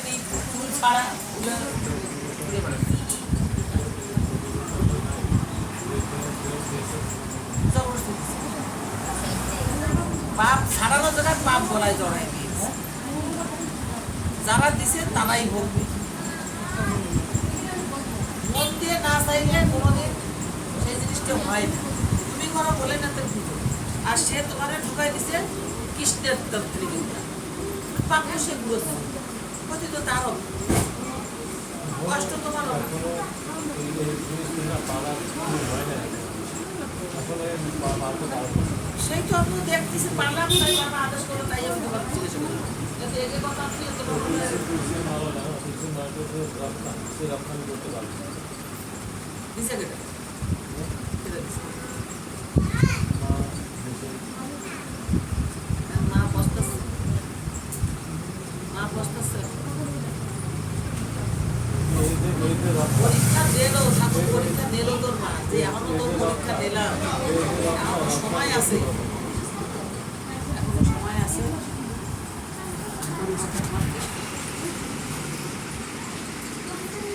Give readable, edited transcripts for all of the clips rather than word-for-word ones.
নেই চুল ছাড়া পাপ ছাড়ানো জায়গায় পাপ বলায় জড়াই দিয়েছে। যারা দিছে তারাই ভোগবে। মন দিয়ে না চাইলে কোনোদিন সেই জিনিসটা হয় না। তুমি করো বলে না তোর পুজো, আর সে তোমার ঢুকাই দিছে কৃষ্ণের তন্ত্রী বিদ্যা। পাপ সে বুঝছে ক্ষতি তো তার হবে, কষ্ট তোমার হবে। সেই তো আপনি দেখতেছি পারলাম তাই বাবা আদেশ করলো তাই আমি তোমার জিজ্ঞেস করি যদি এই যে কথা আপনি দিছে কেটে মা বসতেছে, মা বসতেছে পরীক্ষা দিলো, ঠাকুর পরীক্ষা দিলো তোর মা যে এখনো তোর পরীক্ষা দিলাম, এখনো সময় আছে, এখনো সময় আছে।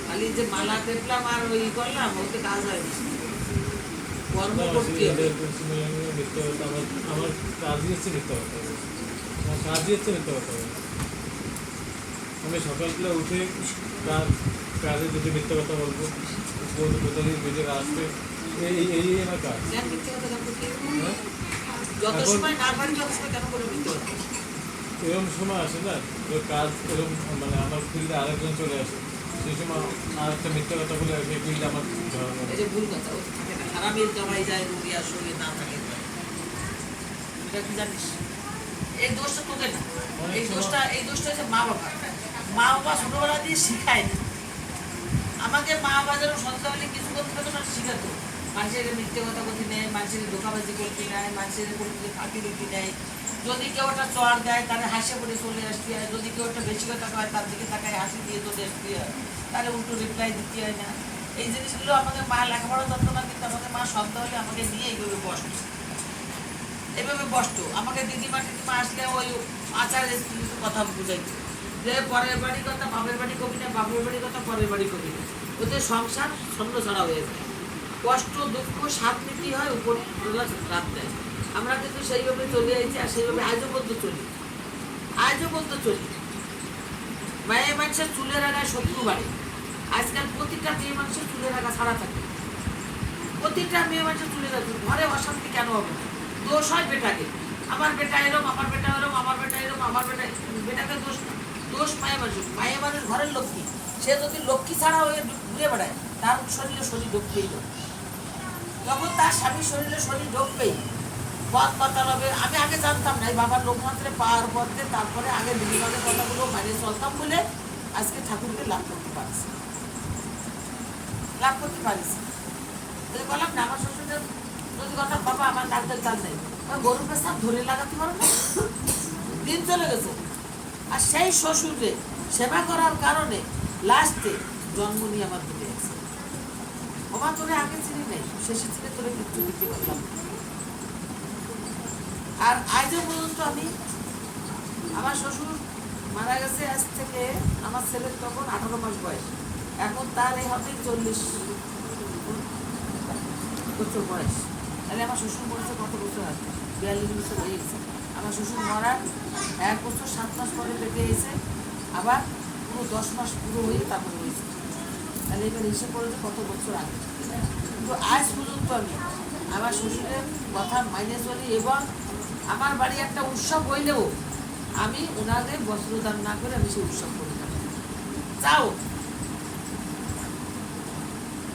খালি যে মালা দেখলাম আর ওই করলাম ওতে কাজ হয়নি, কর্ম করতে হবে। আমার কাজই হচ্ছে মিথ্যা কথা, আমার কাজই হচ্ছে মিথ্যা কথা। আমি সকালবেলা উঠে কাজে যদি মিথ্যা কথা বলবো, কোথা থেকে বেজে আসবে, এই আমার কাজ। এরকম সময় আসে না কাজ, এরকম মানে আমার ফিল্ডে আরেকজন চলে আসে, সেই সময় আর একটা মিথ্যা কথা বলে সেই ফিল্ডে আমার ভুল কথা খারাপের জমাই যায়, রুগী আর শরীর না থাকে। এটা কি জানিস এই দোষটা তোদের না, এই দোষটা হচ্ছে মা বাবা। মা বাবা ছোটবেলা দিয়ে শিখায় না আমাকে। মা বাবা যেন সন্তানকে কিছু করতে পারতো না শিখাতো। মানুষের মিথ্যে কথা বলতে নেয়, মানুষের ধোকাবাজি করতে নেয়, মানুষের পরিস্থিতি ফাঁকি দিতে নেয়। যদি কেউ একটা চড় দেয় তাহলে হাসে পড়ে চলে আসতে হয়, যদি কেউ একটা বেশি কথা হয় তার দিকে তাকায় হাসি দিয়ে চলে আসতে হয়, তাহলে উল্টো রিপ্লাই দিতে হয় না। এই জিনিসগুলো আমাকে মা লেখাপড়া যত্ন না, কিন্তু আমাকে মা সন্তান হলে আমাকে নিয়ে এইভাবে বসত, এভাবে বসতো। আমাকে দিদিমা আসলে ওই আচারের কথা বুঝাইতো যে পরের বাড়ির কথা বাপের বাড়ি কবি না, বাপের বাড়ির কথা পরের বাড়ি কবি না। ওদের সংসার ছন্ন ছড়া হয়ে যায়, কষ্ট দুঃখ স্বাদ নীতি হয়, উপর রাত দেয়। আমরা কিন্তু সেইভাবে চলে আসছি, আর সেইভাবে আজও পর্যন্ত চলি, আজও পর্যন্ত চলি। মেয়ে মানুষের চুলের আগায় শত্রু বাড়ে। আজকাল প্রতিটা মেয়ে মানুষের চুলের আগা ছাড়া থাকে, প্রতিটা মেয়ে মানুষের চুলের আগা। ঘরে অশান্তি কেন হবে না? দোষ হয় বেটাকে, আমার বেটা এরম, আমার বেটা এরম, আমার বেটা এরম, আমার বেটা। বেটাকে দোষ না, দোষ মায়ে মানুষ। মায়ে মানুষ ঘরের লক্ষ্মী, সে যদি লক্ষ্মী ছাড়া হয়ে ঘুরে বেড়ায় তার শরীরে শরীর ঢুকবেই না। তখন তার স্বামীর শরীরে শরীর ঢুকবেই, পথ পাতাল হবে। আমি আগে জানতাম না, এই বাবার লোকমাত্রে পাওয়ার পথে তারপরে আগে দিদিমাদের কথাগুলো মানিয়ে চলতাম বলে আজকে ঠাকুরকে লাভ করতে পারছি, লাভ করতে পারিস। বললাম না আমার শ্বশুরের যদি কথা বাবা আমার ডাক্তার চাল নেই, গরুর পেশাব ধরে লাগাতে পারো না, দিন চলে গেছে। আর সেই শ্বশুরে সেবা করার কারণে লাস্টে জন্ম নিয়ে আমার দিতে আছে। আমার তোরে আগে চিনি নেই, শেষে চিনে তোরে মৃত্যু দিতে পারলাম। আর আজও পর্যন্ত আমি, আমার শ্বশুর মারা গেছে আজ থেকে আমার ছেলের তখন 18 মাস বয়স, এখন তার এই হবে 40 বছর বয়স। তাহলে আমার শ্বশুর মরেছে কত বছর আছে? 42 বছর হয়ে গেছে। আমার শ্বশুর মরার 1 বছর 7 মাস পরে পেটে এসে আবার পুরো 10 মাস পুরো হয়ে তারপরে হয়েছে। তাহলে এবার হিসেব করে কত বছর আগে। কিন্তু আজ পর্যন্ত আমি আমার শ্বশুরের কথা মাইনে চলি, এবং আমার বাড়ি একটা উৎসব হইলেও আমি ওনাদের বস্ত্রদান না করে আমি সেই উৎসব করি না। চাও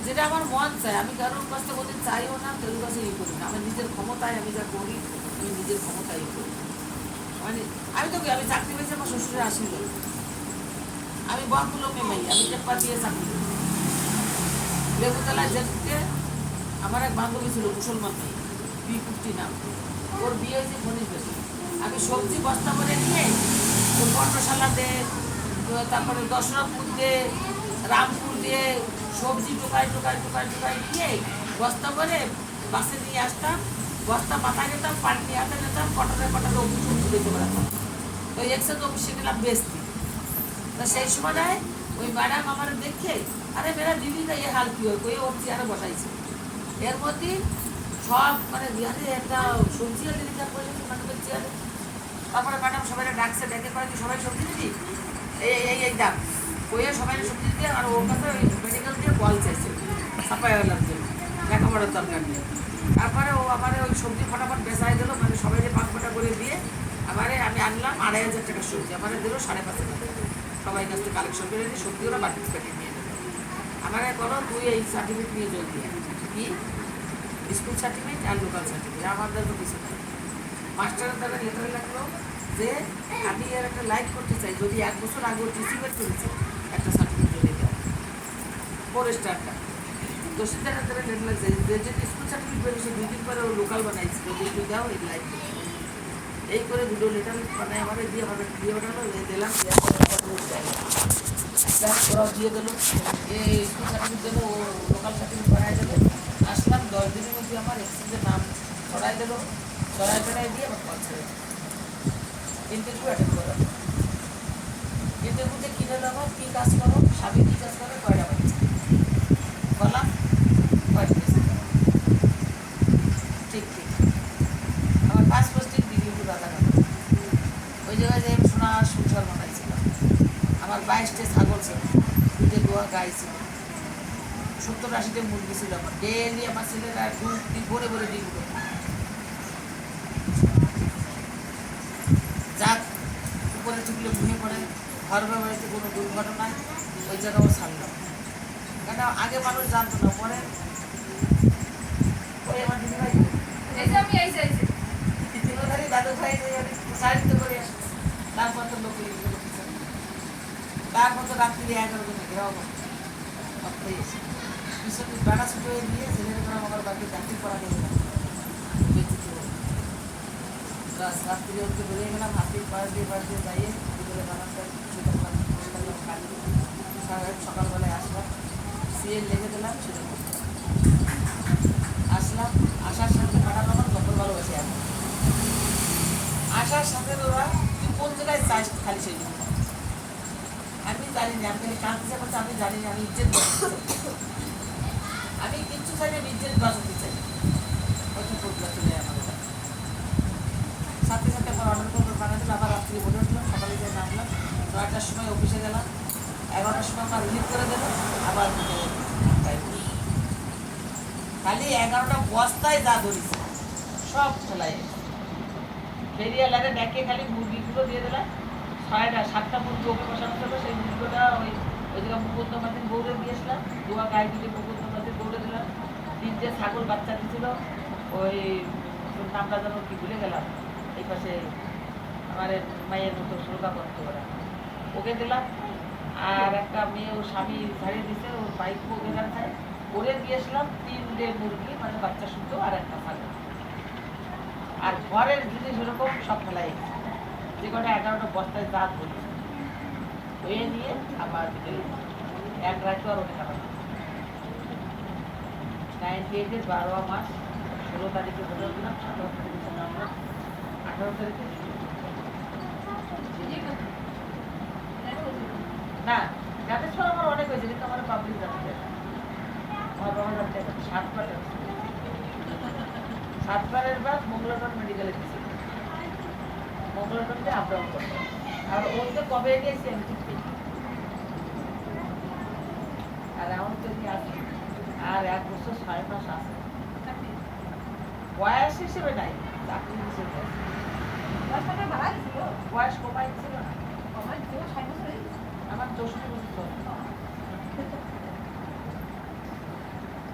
যেটা আমার মন চায়, আমি কারোর কাছে কোনোদিন চাইও না, কেউ কাছে ইয়ে করি না। আমার নিজের ক্ষমতায় আমি যা করি, আমি নিজের ক্ষমতায় করি। মানে আমি তো আমি চাকরি পেয়েছি আমার শ্বশুরের আশীর্বাদ। আমি বকুলো মেমাই, আমি টেপা দিয়ে চাকরি করি। লেবুতলায় যেতে আমার এক বান্ধবী ছিল মুসলমান মেয়ে, বিকুপ্তি নাম, ওর বিয়ে হয়েছে ফনির বেশি। আমি সবজি বস্তা করে নিয়ে ওর পর্ণশালা দিয়ে, তারপরে দশরথপুর দিয়ে, রামপুর দিয়ে সবজি টোকায় টোকায় টোকায় টোকায় নিয়ে বস্তা করে বাসে নিয়ে আসতাম, বস্তা মাথায় নিতাম, পানি নিয়ে হাতে নিতাম, কটারে কটারে অফিস বেঁচে বেড়াতাম। ওই একসাথে অফিসে গেলাম বেচতে। তো সেই সময় ওই ম্যাডাম আমার দেখে আরে মেরা দিদি না এ হাল কি হয় ওই ওর চেয়ারে বসাইছে এর মধ্যে সব মানে বিহারে একটা সবজি দিদি যা করেছে ম্যাডামের চেয়ারে তারপরে ম্যাডাম সবাই ডাকছে ডেকে করে কি সবাই সবজি দিদি এই ডাক ওই সবাই সবজি দিয়ে আর ওর কাছে ওই মেডিকেল দিয়ে বল চাইছে সাপাইওয়ালার জন্য লেখাপড়ার দরকার নেই তারপরে ও আমার ওই সবজি ফটাফট বেচাই দিল মানে সবাই 5 করে দিয়ে আমারে আমি আনলাম 2500 টাকার সবজি আমারে দিল 5,500 টাকা সবাই কাছ থেকে কালেকশন করে নিয়ে সবজি ওরা বাড়ি থেকে নিয়ে নিল আমারে বলো তুই এই সার্টিফিকেট নিয়ে জলদি কি স্কুল সার্টিফিকেট আর লোকাল সার্টিফিকেট আমাদের তো কিছু নেই মাস্টারের দ্বারা লেটার লাগলো যে আমি এর একটা লাইক করতে চাই যদি 1 বছর আগে রিসিভেট করেছে একটা সার্টিফিকেট যদি দেয় ফরেস্টারটা দোষীদারের দ্বারা লেটার লাগছে যে স্কুল সার্টিফিকেট বেরিয়েছে 2 দিন পরে ও লোকাল বানাইছে যদি তুই দাও এই লাইক এই করে দুটো লেটার বানাই আমার দিয়ে পাঠালো দিলাম ওরাও দিয়ে দিল এই স্কুল সার্টিফিকেট দিল ও লোকাল সার্টিফিকেট বানাই দেবে আসলাম 10 দিনের মধ্যে আমার এক্সচেঞ্জের নাম ছড়াই দিল ছড়াই দিয়ে আমার কল ছেড়ে ইন্টারভিউ অ্যাটেন্ড করলাম ইন্টারভিউতে কী দিল আমার কী কাজ করো স্বামী কী কাজ করো কয়টা বাচ্চা বললাম কয়টা ঠিক আমার 5 পোস্টিং ডিগ্রি দাদা ওই জায়গায় যে আমি সোনার সংসার বানাইছিলাম আমার 22টা ছাগল ছিল 2টে দোয়া গাই ছিল 70-80টা মুরগি ছিল আমার ডেলি আমার ছেলেরা ভরে ভরে ডিম করে যাক উপরে ঠুকলে ভুঁয়ে পড়ে ঘর বাড়িতে কোনো দুর্ঘটনায় ওই জায়গাও ছাড়লাম কেন আগে মানুষ জানতো না পরে ওই আমার দিদিভাই দিদিভাই দাদু ভাই সাহিত্য করে তারপর তো লোক তারপর তো রাত্রি 11 জনে ঘেরাও হয়েছে পিছনে বেড়া ছুটে দিয়ে ছেলের করে আমার বাড়িতে চাকরি করা গেল রাত্রি ওকে বেরিয়ে গেলাম হাতির পাড় দিয়ে যাইয়ে বিকেলে বানাতে সকালবেলায় আসলাম সিএল লিখে দিলাম ছিল আসলাম আসার সাথে ম্যাডাম আমার কখন ভালোবাসে এখন আসার সাথে ওরা তুই কোন জায়গায় চাইস খালি সেই জন্য আমি জানি না আমি কাঁদতে করতে আমি জানি না আমি ইজ্জত আমি কিচ্ছু চাই না ইজ্জত বাঁচাতে চাই ওই প্রোগ্রাম চলে আমার সাথে সাথে আবার অর্ডার করে বানাতে আবার রাত্রি বলে উঠলাম সকালে গিয়ে নামলাম 9টার সময় অফিসে গেলাম 11টার সময় আমার রিলিভ করে দিল আবার খালি 11টা বস্তায় যা ধরেছে সব ফেলাই ফেরিয়ালারে ডেকে খালি মুরগিগুলো দিয়ে দিলাম 7টা মুরগি ওকে বসানো ছিল সেই মুরগিটা ওই জায়গায় মুকুন্দমাদির গৌড়ে দিয়েছিলাম দোয়া গায়ে দিকে মুকুন্দমাদির গৌড়ে দিলাম 3টে ছাগল বাচ্চা দিয়েছিল ওই নামটা যেন কি ভুলে গেলাম এই পাশে আমার মায়ের মতো শ্রদ্ধা করতে ওরা ওকে দিলাম আর একটা মেয়ে ওর স্বামী ছাড়িয়ে দিছে ওর বাইক ওকে খায় ওরে দিয়েছিলাম 3টে মুরগি মানে বাচ্চা শুদ্ধ আর একটা ছাগল আর ঘরের জিনিস ওরকম সব ফেলাই যে কটা 11টা বস্তায় দাঁত বলি হয়ে নিয়ে আবার এক রাখতে আর ওটা খারাপ 98-এর 12 মাস 16 তারিখে বলে দিলাম 17 তারিখে নামলাম 18 তারিখে না যাতে সব আমার অনেক হয়েছে কিন্তু আমার পাবলিক যাচ্ছে আমার বাবা যাচ্ছে 7বারের বাদ মঙ্গলাটন মেডিকেলে গেছি মঙ্গলাটনকে আপ ডাউন করতে আর ওকে কবে গিয়েছি আমি ঠিক পেয়েছি আর এখন তো আসি আর 1 বছর 6 মাস আছে বয়স হিসেবে নাই চাকরি হিসেবে বয়স কমাই ছিল না আমার 64 বছর চলে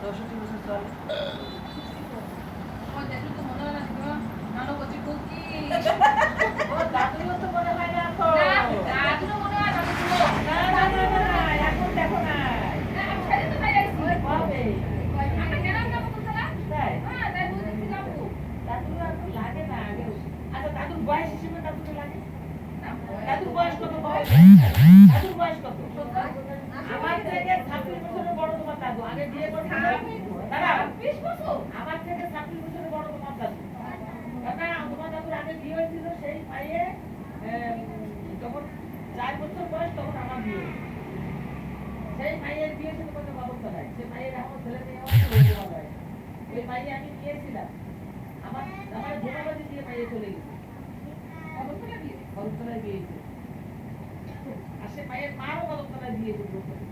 64 বছর চলে দাদুও তো মনে হয় না তো এখন দেখো না লাগে না আগে আচ্ছা দাদুর বয়স হিসেবে দাদুকে লাগে দাদুর বয়স কত দাদুর বয়স কত আমার থেকে 26 বছরের বড় তোমার দাদু আগে বিয়ে করেছিল দাদা 20 বছর আমার থেকে 26 বছরের বড় তোমার দাদু দাদা তোমার দাদুর আগে বিয়ে হয়েছিল সেই ভাইয়ে যখন 4 বছর বয়স তখন আমার সে মায়ের আমার ছেলে মেয়ে আমার বলতে ভালো হয়। ওই মাইয়ে আমি নিয়েছিলাম আমার আমার ধন্যবাদী দিয়ে মাইয়ে চলে গেছে কদমতলায় দিয়েছে আর সে মায়ের মারও কদমতলায় দিয়েছে গ্রুপবাড়ি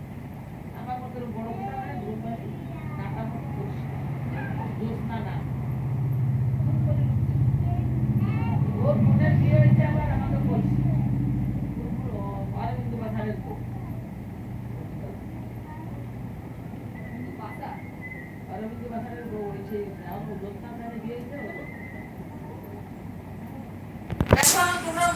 আমার মতো বড় কথা মানে গ্রুপবাড়ি নাটার মতো জ্যোৎস্না না ওর বোনের বিয়ে হয়েছে আবার আমাকে বলছে অরবিন্দ বাজারের বউ অরবিন্দ বাজারের বউ হয়েছে আমার জ্যোৎস্না বিয়ে হয়েছে দেখো তোমরা